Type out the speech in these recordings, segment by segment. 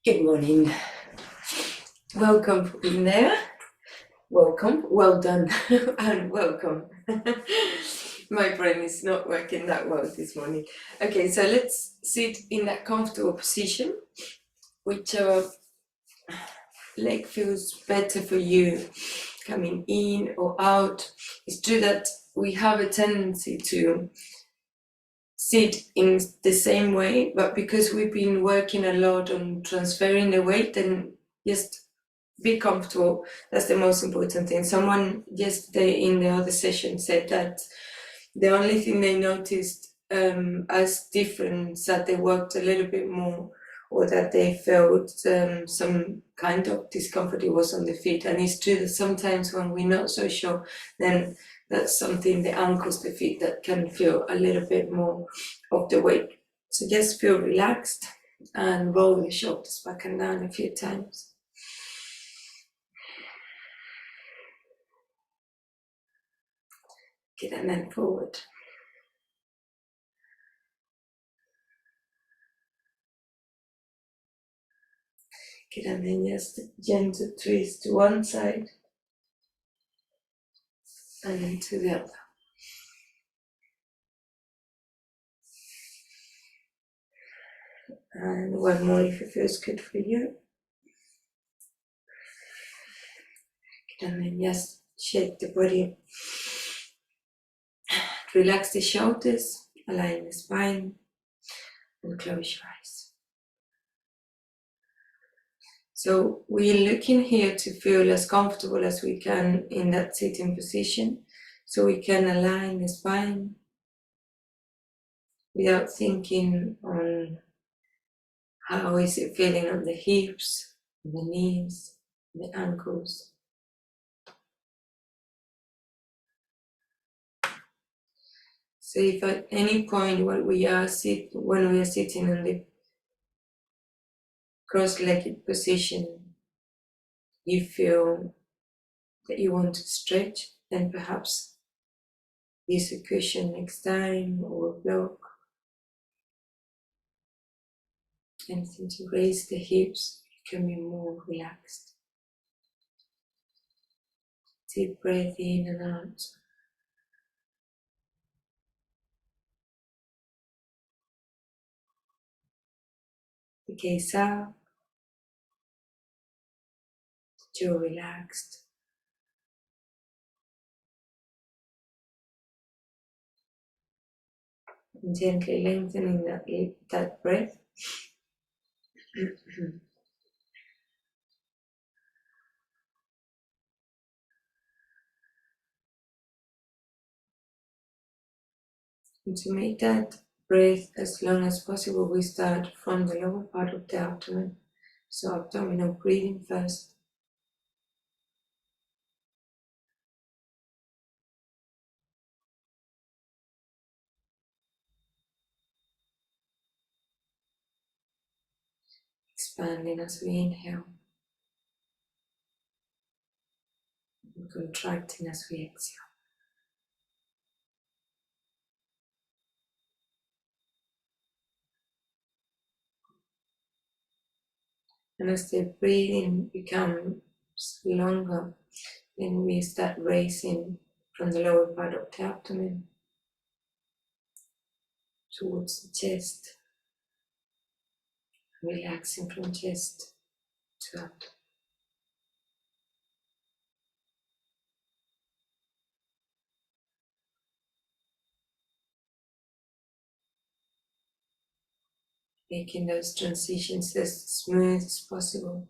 Good morning. Welcome for being there. Welcome, well done, and welcome. My brain is not working that well this morning. Okay, so let's sit in that comfortable position. Whichever leg feels better for you, coming in or out. It's true that we have a tendency to sit in the same way, but because we've been working a lot on transferring the weight, then just be comfortable. That's the most important thing. Someone yesterday in the other session said that the only thing they noticed as different is that they worked a little bit more, or that they felt some kind of discomfort. It was on the feet, and it's true that sometimes when we're not so sure, then that's something, the ankles, the feet, that can feel a little bit more of the weight. So just feel relaxed and roll the shoulders back and down a few times. Good, and then forward. Good, and then just a gentle twist to one side and then to the other. And one more if it feels good for you. Good, and then just shake the body. Relax the shoulders, align the spine, and close your eyes. So we're looking here to feel as comfortable as we can in that sitting position, so we can align the spine without thinking on how is it feeling on the hips, the knees, the ankles. So if at any point when we are sitting in the cross-legged position, you feel that you want to stretch, then perhaps use a cushion next time or a block. Anything to raise the hips, you can be more relaxed. Deep breath in and out. The gaze up, jaw relaxed. And gently lengthening that breath. And to make that breath as long as possible, we start from the lower part of the abdomen. So abdominal breathing first. Expanding as we inhale. And contracting as we exhale. And as the breathing becomes longer, then we start raising from the lower part of the abdomen towards the chest, relaxing from chest to abdomen. Making those transitions as smooth as possible.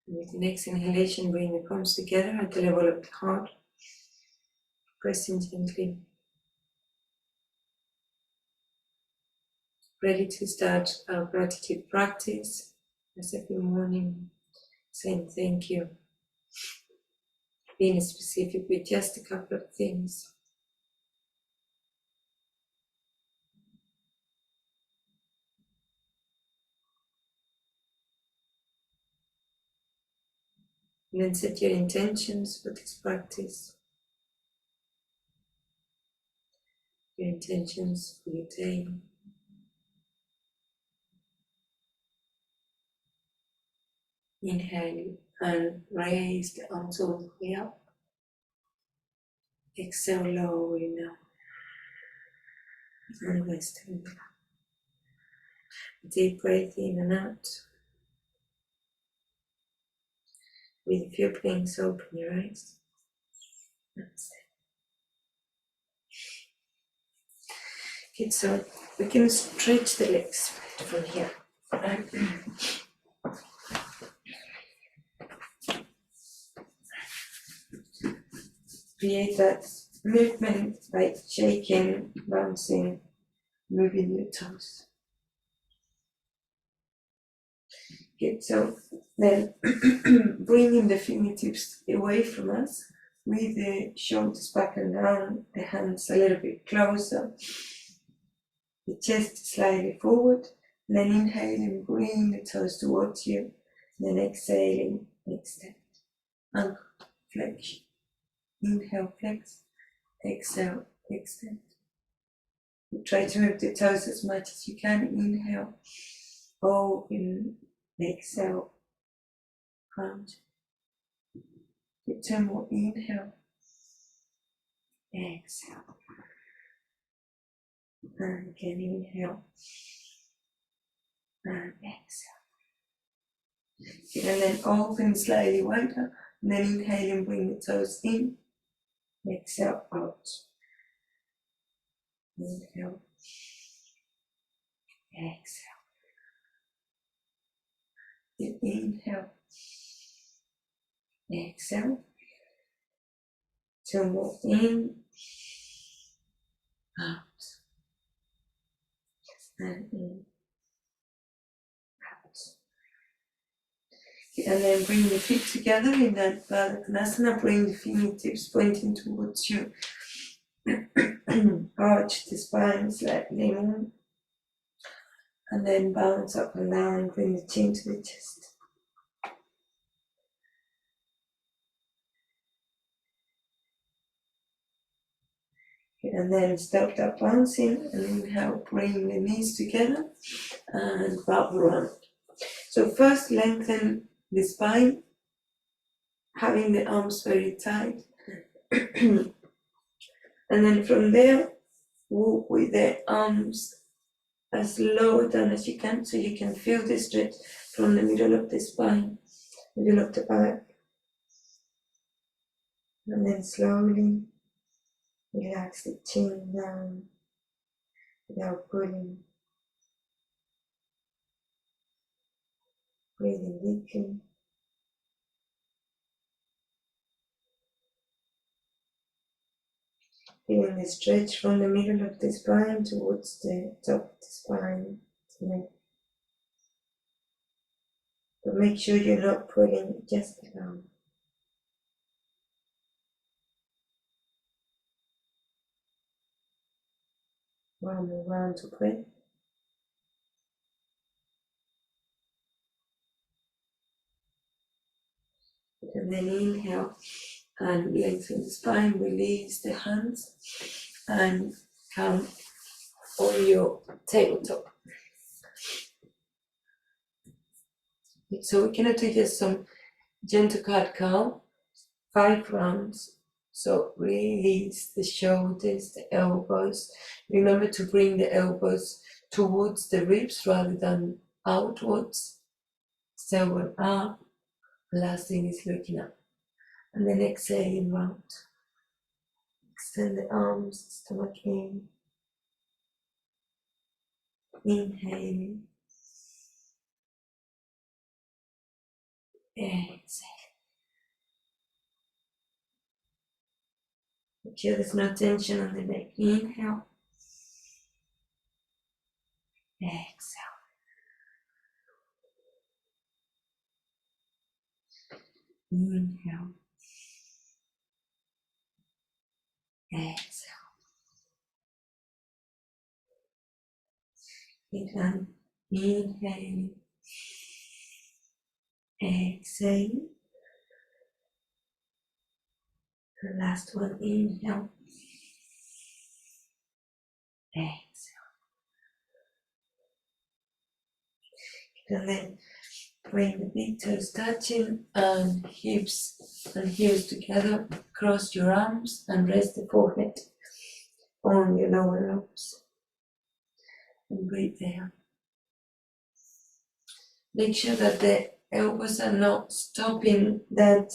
And with the next inhalation, bring the palms together at the level of the heart, pressing gently. Ready to start our gratitude practice, as every morning, saying thank you. Being specific with just a couple of things. And then set your intentions for this practice. Your intentions for your day. Inhale and raise the arms all the way up. Exhale, lowering down. And resting. Deep breath in and out. With a few blinks, open your eyes. That's it. Okay, so we can stretch the legs from here. Create that movement by shaking, bouncing, moving your toes. Okay, so then bringing the fingertips away from us with the shoulders back and down, the hands a little bit closer, the chest slightly forward, and then inhaling, bring the toes towards you, and then exhaling, extend, ankle flexion. Inhale, flex, exhale, extend. Try to move the toes as much as you can. Inhale, open, exhale, round. Get 2 more. Inhale, exhale, and again inhale, and exhale. And then open slightly wider, and then inhale and bring the toes in. Exhale, out. Inhale, exhale. Then inhale, exhale. 2 more. In, out, and in, out. And then bring the feet together in that Baddha Konasana. Bring the fingertips pointing towards you. Arch the spine slightly more. And then bounce up and down. Bring the chin to the chest. And then stop that bouncing, and inhale, bring the knees together and bow around. So first lengthen the spine, having the arms very tight. And then from there, walk with the arms as low down as you can, so you can feel the stretch from the middle of the spine, middle of the back. And then slowly relax the chin down without pulling. Breathing deeply. Feeling the stretch from the middle of the spine towards the top of the spine. But make sure you're not pulling, just allow. One more round to breath. And then inhale and lengthen the spine, release the hands and come on your tabletop. So we're gonna do just some gentle cat-cow, 5 rounds. So release the shoulders, the elbows. Remember to bring the elbows towards the ribs rather than outwards. So we're up. Last thing is looking up. And then exhaling round. Extend the arms, stomach in. Inhaling. Exhale. Make sure there's no tension on the neck. Inhale. Exhale. Inhale. Exhale. Again. Inhaling. Exhaling. And last one, inhale. Exhale. And then bring the big toes touching and hips and heels together. Cross your arms and rest the forehead on your lower arms. And breathe there. Make sure that the elbows are not stopping that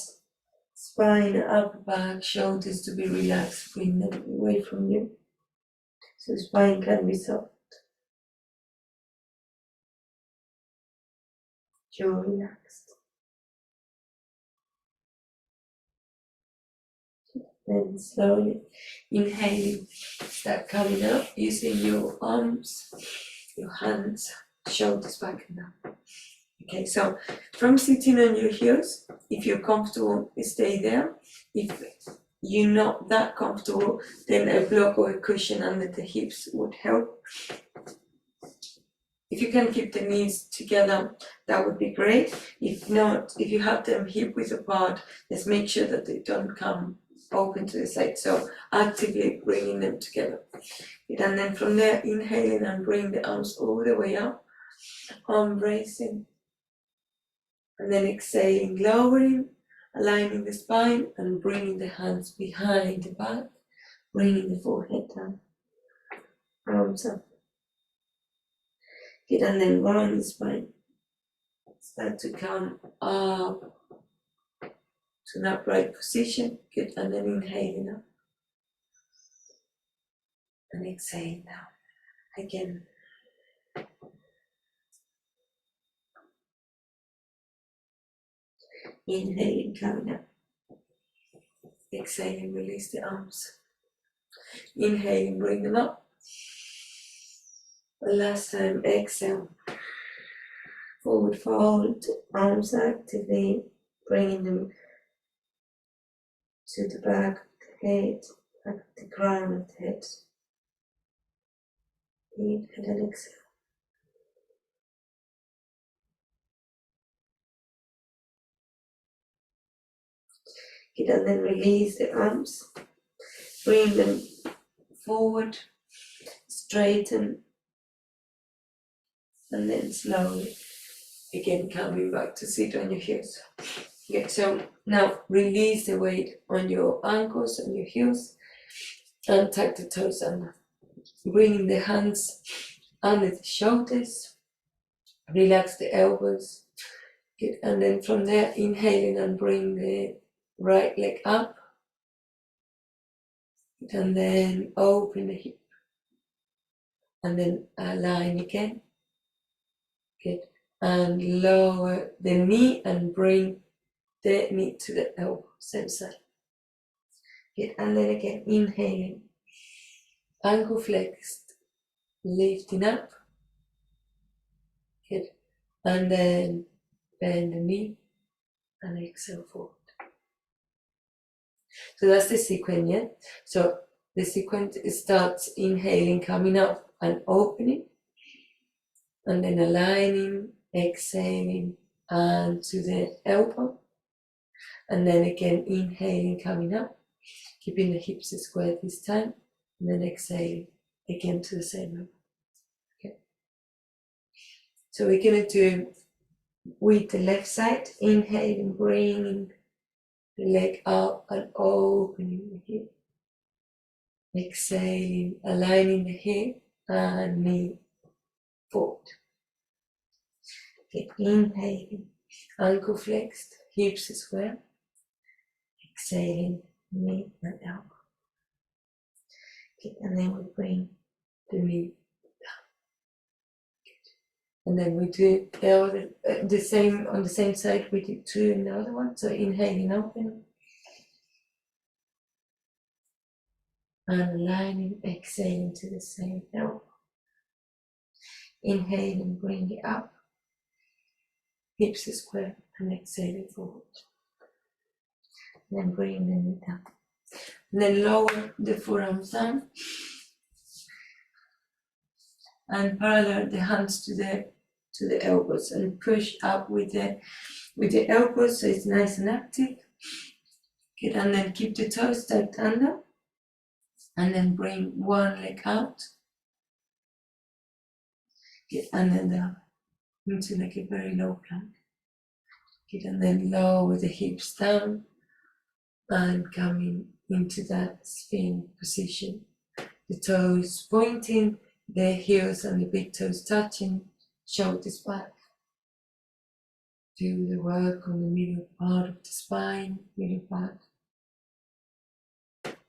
spine, upper back, shoulders to be relaxed. Bring them away from you. So spine can be soft. Jaw relaxed. Then slowly inhaling, start coming up using your arms, your hands, shoulders back and down. Okay, so from sitting on your heels, if you're comfortable, stay there. If you're not that comfortable, then a block or a cushion under the hips would help. If you can keep the knees together, that would be great. If not, if you have them hip width apart, just make sure that they don't come open to the side. So actively bringing them together. And then from there, inhaling and bring the arms all the way up, arm raising. And then exhaling, lowering, aligning the spine and bringing the hands behind the back, bringing the forehead down, arms up. Good, and then round the spine. Start to come up to an upright position. Good, and then inhaling up. And exhaling down. Again. Inhaling, coming up. Exhaling, release the arms. Inhaling, bring them up. Last time, exhale. Forward fold, arms actively, bringing them to the back of the head, back of the crown of the head. Inhale and exhale. Good, and then release the arms. Bring them forward, straighten, and then slowly, again coming back to sit on your heels. Okay, so now release the weight on your ankles and your heels, and tuck the toes under. Bringing the hands under the shoulders, relax the elbows. Good, and then from there, inhaling and bring the right leg up, and then open the hip. And then align again. Good. And lower the knee and bring the knee to the elbow, same side. Good. And then again, inhaling. Ankle flexed, lifting up. Good. And then bend the knee and exhale forward. So that's the sequence, yeah? So the sequence starts inhaling, coming up and opening. And then aligning, exhaling, and to the elbow. And then again, inhaling, coming up, keeping the hips square this time. And then exhaling, again to the same level. Okay. So we're going to do with the left side, inhaling, bringing the leg up and opening the hip. Exhaling, aligning the hip and knee forward. Okay, inhaling, ankle flexed, hips square. Exhaling, knee and elbow. Okay, and then we bring the knee down. Good. And then we do the same on the same side. We do two in the other one. So inhaling, open, and aligning, exhaling to the same elbow. Inhaling, bring it up, hips square, and exhaling forward. And then bring the knee down. And then lower the forearms down and parallel the hands to the elbows and push up with the elbows so it's nice and active. Good, and then keep the toes tucked under. And then bring one leg out. Good, and then down into like a very low plank. Good, and then lower the hips down and coming into that spin position. The toes pointing, the heels and the big toes touching, shoulders back. Do the work on the middle part of the spine, middle back.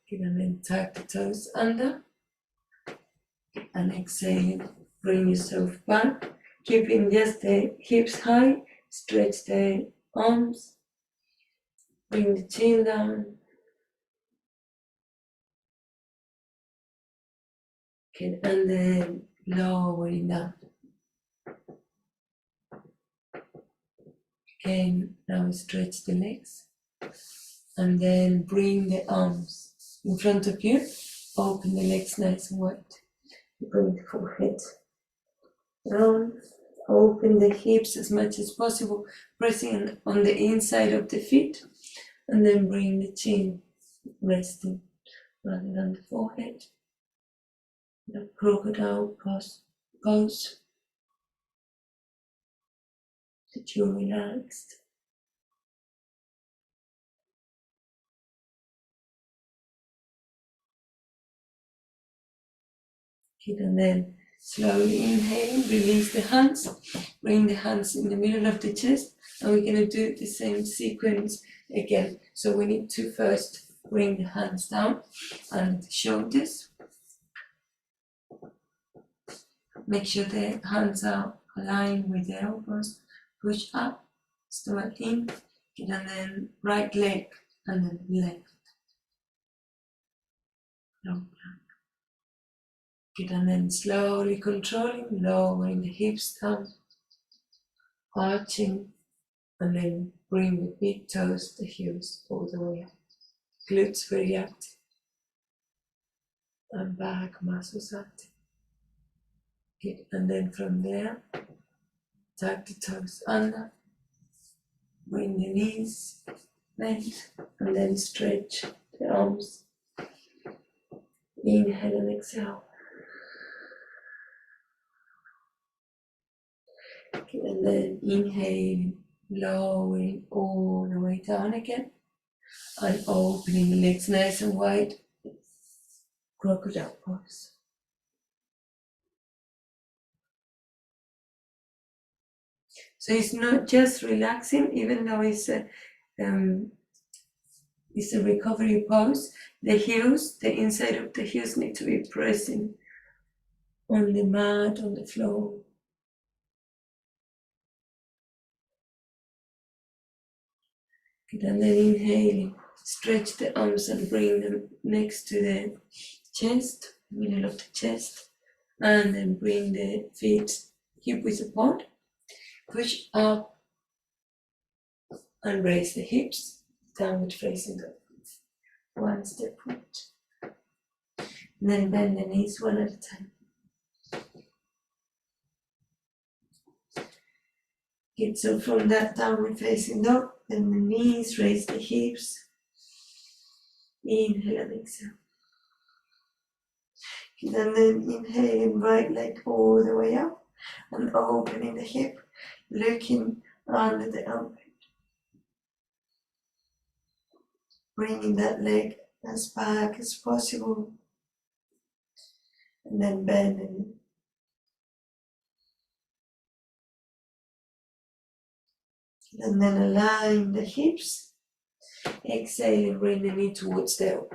Good, and then tuck the toes under. And exhale, bring yourself back, keeping just the hips high, stretch the arms, bring the chin down. Okay, and then lowering down. Again, now stretch the legs. And then bring the arms in front of you, open the legs nice and wide. Bring the forehead down, open the hips as much as possible, pressing on the inside of the feet, and then bring the chin resting rather than the forehead. The crocodile pose that you're relaxed. And then slowly inhale, release the hands, bring the hands in the middle of the chest, and we're going to do the same sequence again. So we need to first bring the hands down and the shoulders. Make sure the hands are aligned with the elbows. Push up, stomach in, and then right leg, and then left. Long plank. Good, and then slowly controlling, lowering the hips down, arching, and then bring the big toes, the heels all the way up. Glutes very active, and back muscles active. Good, and then from there, tuck the toes under, bring the knees bent, and then stretch the arms. Inhale and exhale. Okay, and then inhale, lowering all the way down again, and opening the legs nice and wide, crocodile pose. So it's not just relaxing, even though it's a recovery pose. The heels, the inside of the heels need to be pressing on the mat, on the floor. Good, and then inhaling, stretch the arms and bring them next to the chest, middle of the chest, and then bring the feet hip width apart. Push up and raise the hips, downward facing dog. One step forward. And then bend the knees one at a time. Good, so from that downward facing dog, bend the knees, raise the hips. Inhale and exhale. Good, and then inhaling right leg all the way up and opening the hip, looking under the armpit. Bringing that leg as back as possible. And then bending. And then align the hips. Exhale, bring the knee towards the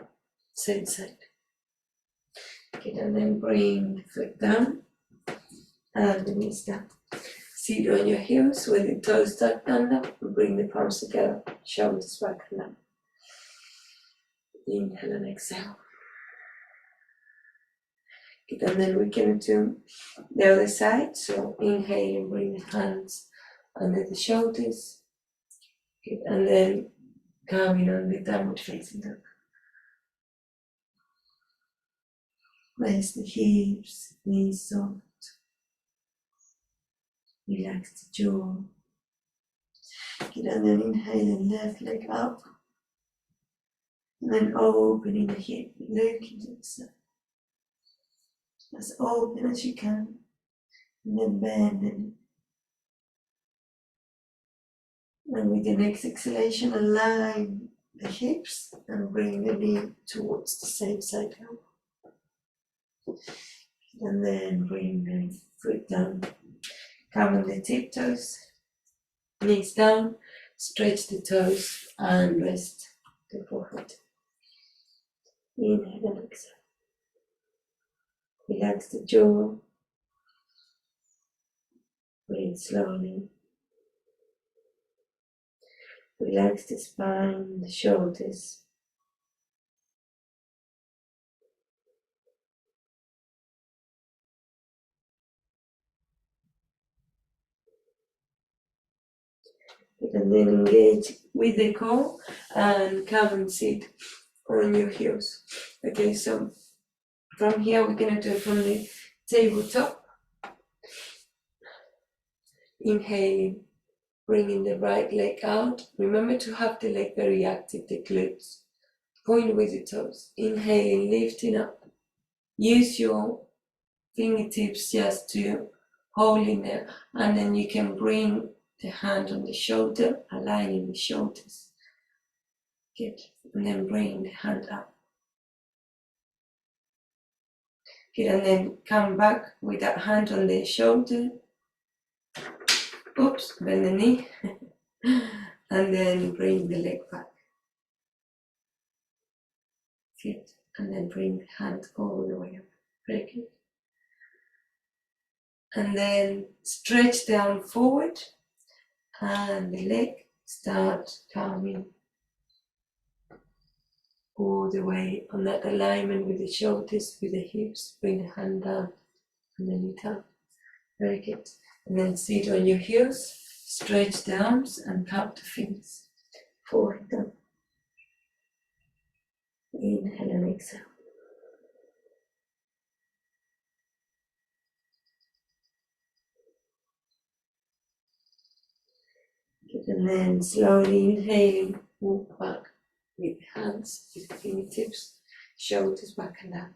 same side. Okay, and then bring the foot down and the knees down. Sit on your heels with the toes tucked under. Bring the palms together, shoulders back and down. Inhale and exhale. Okay, and then we can do the other side. So inhale and bring the hands under the shoulders. Okay, and then coming on the downward facing dog. Raise the hips, knees soft. Relax the jaw. Okay, and then inhale and left leg up. And then opening the hip, look into the side. As open as you can. And then bending. And with your next exhalation, align the hips and bring the knee towards the same side now. And then bring the foot down. Come on the tiptoes. Knees down. Stretch the toes and rest the forehead. Inhale and exhale. Relax the jaw. Breathe slowly. Relax the spine, the shoulders. You can then engage with the core and come and sit on your heels. Okay, so from here we're going to do it from the tabletop. Inhaling, bringing the right leg out. Remember to have the leg very active, the glutes. Point with the toes. Inhaling, lifting up. Use your fingertips just to hold in there, and then you can bring the hand on the shoulder, aligning the shoulders. Good. And then bring the hand up. Good. And then come back with that hand on the shoulder. Oops, bend the knee. And then bring the leg back. Good. And then bring the hand all the way up. Very good. And then stretch down forward. And the leg start coming all the way on that alignment with the shoulders, with the hips. Bring the hand down and then knee down. Very good. And then sit on your heels, stretch the arms and count the fingers. Forward down. Inhale and exhale. Good. And then slowly inhaling, walk back with the hands, with the fingertips, shoulders back and down.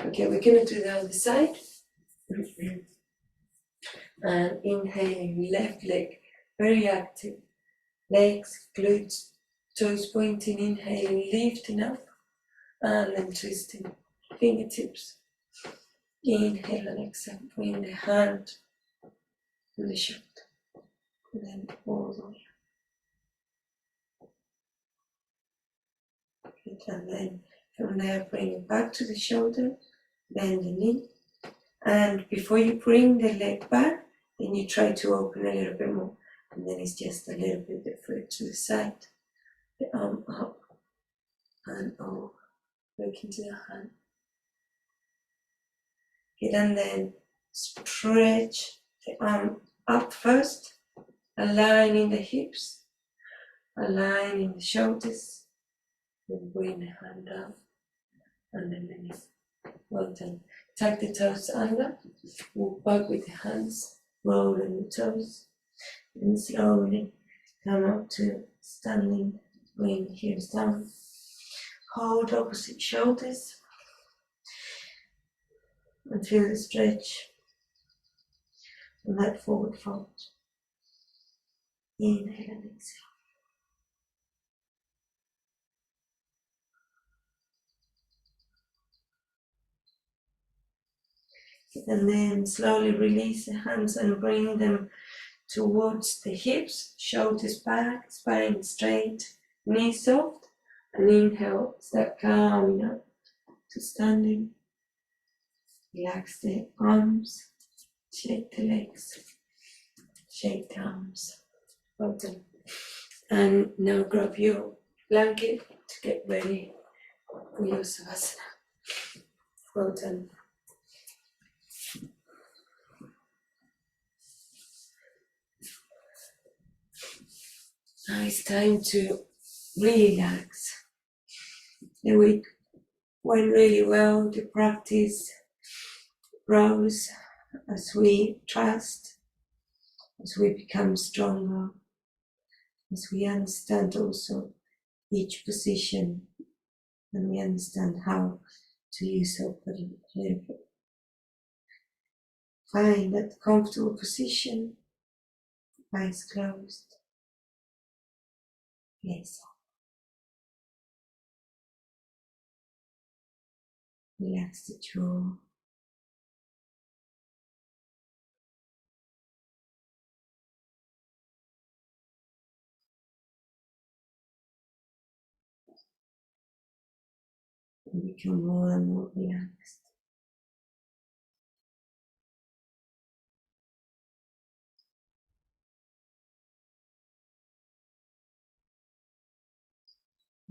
Okay, we're going to do the other side. And inhaling, left leg, very active. Legs, glutes, toes pointing, inhaling, lifting up, and then twisting. Fingertips. Inhale and exhale, bring the hand on the shoulder. And then all the way up. And then from there, bring it back to the shoulder, bend the knee. And before you bring the leg back, then you try to open a little bit more. And then it's just a little bit the foot to the side, the arm up and over. Look into the hand. Good, and then stretch the arm up first, aligning the hips, aligning the shoulders. Then bring the hand down and then the knee. Well done. Tuck the toes under, walk back with the hands, rolling the toes. And slowly come up to standing, bring the hips down. Hold opposite shoulders and feel the stretch and that forward fold. Inhale and exhale. And then slowly release the hands and bring them towards the hips, shoulders back, spine straight, knees soft. And inhale, start coming up to standing. Relax the arms, shake the legs, shake the arms. Well done. And now grab your blanket to get ready for your Savasana. Well done. Now it's time to relax. The week went really well. The practice grows as we trust, as we become stronger, as we understand also each position and we understand how to use our body a little bit. Find that comfortable position, eyes closed. Yes. Relax the jaw. And become more and more relaxed.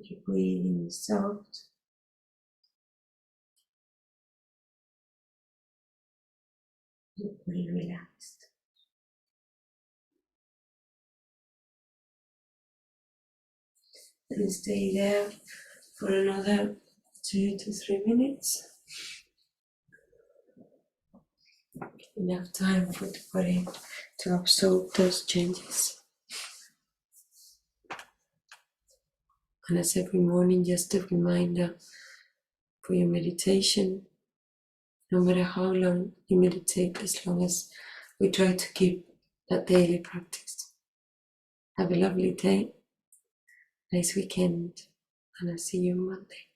Your breathing is soft. Your body relaxed. And stay there for another 2 to 3 minutes. Enough time for the body to absorb those changes. And as every morning, just a reminder for your meditation, no matter how long you meditate, as long as we try to keep that daily practice. Have a lovely day, nice weekend, and I'll see you Monday.